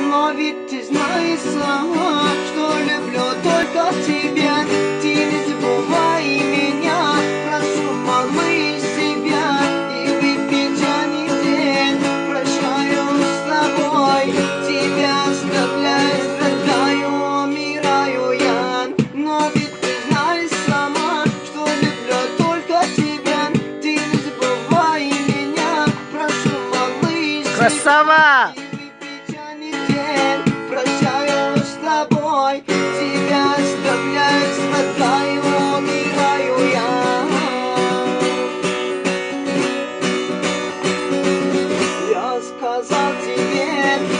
Но ведь ты знаешь сама, что люблю только тебя. Ты не забывай меня, прошу, малыш, себя. И выпей печальный день, прощаюсь с тобой. Тебя оставляю, страдаю, умираю я. Но ведь ты знаешь сама, что люблю только тебя. Ты не забывай меня, прошу, малыш, Красава! прощаюсь с тобой, тебя оставляю, страдаю, умираю я. Я сказал тебе,